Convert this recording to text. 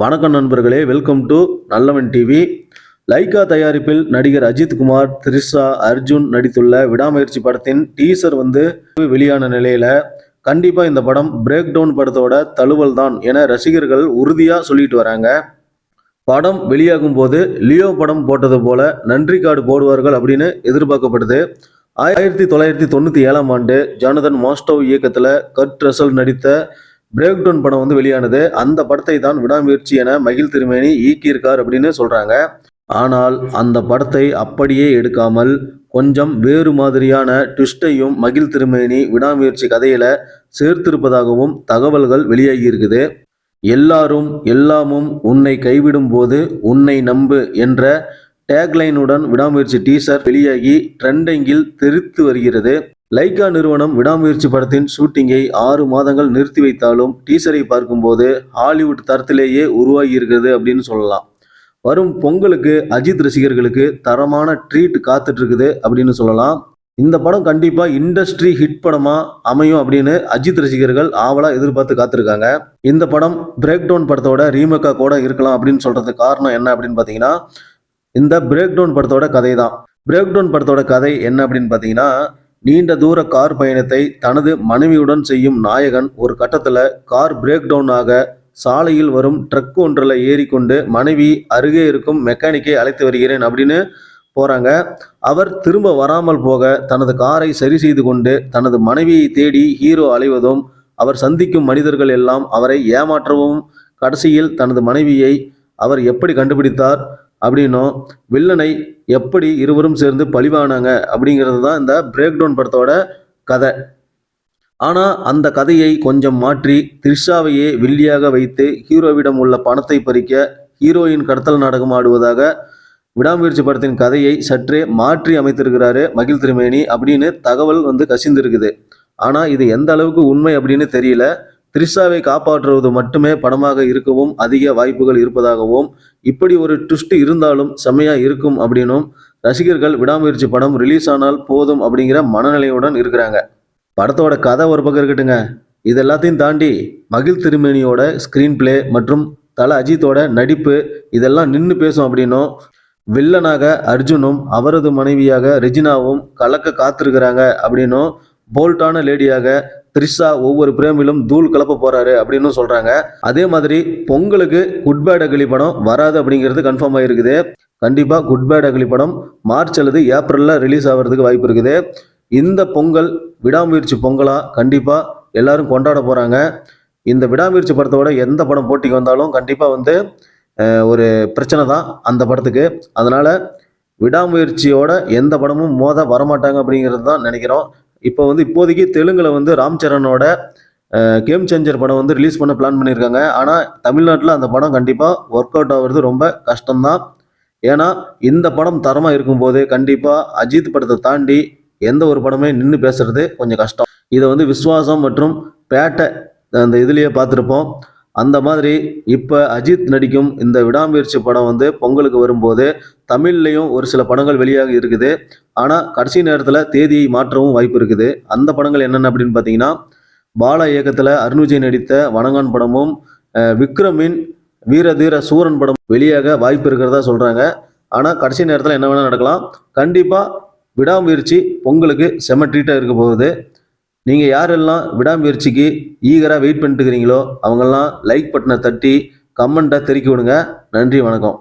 வணக்கம் நண்பர்களே, welcome to நல்லவன் டிவி. லைகா தயாரிப்பில் நடிகர் அஜித் குமார், த்ரிஷா, அர்ஜுன் நடித்துள்ள விடாமுயற்சி படத்தின் டீசர் வெளியான நிலையில கண்டிப்பா இந்த படம் பிரேக் டவுன் படத்தோட தழுவல் தான் என ரசிகர்கள் உறுதியா சொல்லிட்டு வராங்க. படம் வெளியாகும் போது லியோ படம் போட்டது போல நன்றி கார்டு போடுவார்கள் அப்படின்னு எதிர்பார்க்கப்படுது. 1997ஆம் ஆண்டு ஜானதன் மாஸ்டோவ் இயக்கத்தில் கர்ட் ரசல் நடித்த பிரேக் டவுன் படம் வெளியானது. அந்த படத்தை தான் விடாமுயற்சி என மகிழ் திருமேனி இயக்கியிருக்கார் அப்படின்னு சொல்றாங்க. ஆனால் அந்த படத்தை அப்படியே எடுக்காமல் கொஞ்சம் வேறு மாதிரியான ட்விஸ்டையும் மகிழ் திருமேனி விடாமுயற்சி கதையில சேர்த்திருப்பதாகவும் தகவல்கள் வெளியாகி இருக்குது. எல்லாரும் எல்லாமும் உன்னை கைவிடும் போது உன்னை நம்பு என்ற டேக்லைனுடன் விடாமுயற்சி டீசர் வெளியாகி ட்ரெண்டிங்கில் தெரித்து வருகிறது. லைகா நிறுவனம் விடாமுயற்சி படத்தின் ஷூட்டிங்கை 6 மாதங்கள் நிறுத்தி வைத்தாலும் டீசரை பார்க்கும்போது ஹாலிவுட் தரத்திலேயே உருவாகி இருக்கிறது அப்படின்னு சொல்லலாம். வரும் பொங்கலுக்கு அஜித் ரசிகர்களுக்கு தரமான ட்ரீட் காத்துட்டு இருக்குது அப்படின்னு சொல்லலாம். இந்த படம் கண்டிப்பா இண்டஸ்ட்ரி ஹிட் படமா அமையும் அப்படின்னு அஜித் ரசிகர்கள் ஆவலா எதிர்பார்த்து காத்திருக்காங்க. இந்த படம் பிரேக் டவுன் படத்தோட ரீமேக்கா கூட இருக்கலாம் அப்படின்னு சொல்றதுக்கு காரணம் என்ன அப்படின்னு பாத்தீங்கன்னா, இந்த பிரேக் டவுன் படத்தோட கதை தான். பிரேக் டவுன் படத்தோட கதை என்ன அப்படின்னு பாத்தீங்கன்னா, நீண்ட தூர கார் பயணத்தை தனது மனைவியுடன் செய்யும் நாயகன் ஒரு கட்டத்தில் கார் பிரேக் டவுன் ஆக சாலையில் வரும் ட்ரக் ஒன்றில் ஏறிக்கொண்டு மனைவி அருகே இருக்கும் மெக்கானிக்கை அழைத்து வருகிறேன் அப்படின்னு போறாங்க. அவர் திரும்ப வராமல் போக தனது காரை சரி செய்து கொண்டு தனது மனைவியை தேடி ஹீரோ அலைவதும், அவர் சந்திக்கும் மனிதர்கள் எல்லாம் அவரை ஏமாற்றவும், கடைசியில் தனது மனைவியை அவர் எப்படி கண்டுபிடித்தார் அப்படின்னும், வில்லனை எப்படி இருவரும் சேர்ந்து பழிவானாங்க அப்படிங்கிறது தான் இந்த பிரேக் டவுன் படத்தோட கதை. ஆனால் அந்த கதையை கொஞ்சம் மாற்றி த்ரிஷாவையே வில்லியாக வைத்து ஹீரோவிடம் உள்ள பணத்தை பறிக்க ஹீரோயின் கடத்தல் நாடகம் ஆடுவதாக விடாமுயற்சி படத்தின் கதையை சற்றே மாற்றி அமைத்திருக்கிறாரு மகிழ் திருமேனி அப்படின்னு தகவல் கசிந்திருக்குது. ஆனால் இது எந்த அளவுக்கு உண்மை அப்படின்னு தெரியல. த்ரிஷாவை காப்பாற்றுவது மட்டுமே படமாக இருக்கவும் அதிக வாய்ப்புகள் இருப்பதாகவும், இப்படி ஒரு ட்விஸ்ட் இருந்தாலும் செம்மையா இருக்கும் அப்படின்னும் ரசிகர்கள் விடாமுயற்சி படம் ரிலீஸ் ஆனால் போதும் அப்படிங்கிற மனநிலையுடன் இருக்கிறாங்க. படத்தோட கதை ஒரு பக்கம் இருக்கட்டுங்க, இது எல்லாத்தையும் தாண்டி மகிழ் திருமேனியோட ஸ்கிரீன் பிளே மற்றும் தல அஜித்தோட நடிப்பு இதெல்லாம் நின்று பேசும் அப்படின்னும், வில்லனாக அர்ஜுனும் அவரது மனைவியாக ரெஜினாவும் கலக்க காத்திருக்கிறாங்க அப்படின்னும், போல்டான லேடியாக த்ரிஷா ஒவ்வொரு பிரேமிலும் தூள் கலப்ப போறாரு அப்படின்னு சொல்றாங்க. அதே மாதிரி பொங்கலுக்கு குட் பேட் அகலி படம் வராது அப்படிங்கிறது கன்ஃபார்ம் ஆயிருக்குது. கண்டிப்பா குட் பேட் அகலி படம் மார்ச் அல்லது ஏப்ரல்ல ரிலீஸ் ஆகிறதுக்கு வாய்ப்பு இருக்குது. இந்த பொங்கல் விடாமுயற்சி பொங்கலா கண்டிப்பா எல்லாரும் கொண்டாட போறாங்க. இந்த விடாமுயற்சி படத்தோட எந்த படம் போட்டிக்கு வந்தாலும் கண்டிப்பா ஒரு பிரச்சனை தான் அந்த படத்துக்கு. அதனால விடாமுயற்சியோட எந்த படமும் மோத வரமாட்டாங்க அப்படிங்கிறது தான் நினைக்கிறோம். இப்போ இப்போதைக்கு தெலுங்குல ராம் சரணோட கேம் சேஞ்சர் படம் ரிலீஸ் பண்ண பிளான் பண்ணியிருக்காங்க. ஆனால் தமிழ்நாட்டில் அந்த படம் கண்டிப்பாக ஒர்க் அவுட் ஆகுறது ரொம்ப கஷ்டம்தான். ஏன்னா இந்த படம் தரமாக இருக்கும்போது கண்டிப்பாக அஜித் படத்தை தாண்டி எந்த ஒரு படமே நின்று பேசுறது கொஞ்சம் கஷ்டம். இதை விஸ்வாசம் மற்றும் பேட்டை அந்த இதுலேயே பார்த்துருப்போம். அந்த மாதிரி இப்போ அஜித் நடிக்கும் இந்த விடாமுயற்சி படம் பொங்கலுக்கு வரும்போது தமிழ்லையும் ஒரு சில படங்கள் வெளியாக இருக்குது. ஆனால் கடைசி நேரத்தில் தேதியை மாற்றவும் வாய்ப்பு இருக்குது. அந்த படங்கள் என்னென்ன அப்படின்னு பார்த்தீங்கன்னா, பாலா இயக்கத்தில் அருண் விஜய் நடித்த வணங்கான் படமும் விக்ரமின் வீரதீர சூரன் படம் வெளியாக வாய்ப்பு இருக்கிறதா சொல்கிறாங்க. ஆனால் கடைசி நேரத்தில் என்ன வேணால் நடக்கலாம். கண்டிப்பாக விடாமுயற்சி பொங்கலுக்கு செம ட்ரீட்டாக இருக்க போகுது. நீங்கள் யாரெல்லாம் விடாமுயற்சிக்கு ஈகராக வெயிட் பண்ணிட்டு இருக்கிறீங்களோ அவங்கெல்லாம் லைக் பட்டனை தட்டி கமெண்ட்டை தெரிவிக்க விடுங்க. நன்றி, வணக்கம்.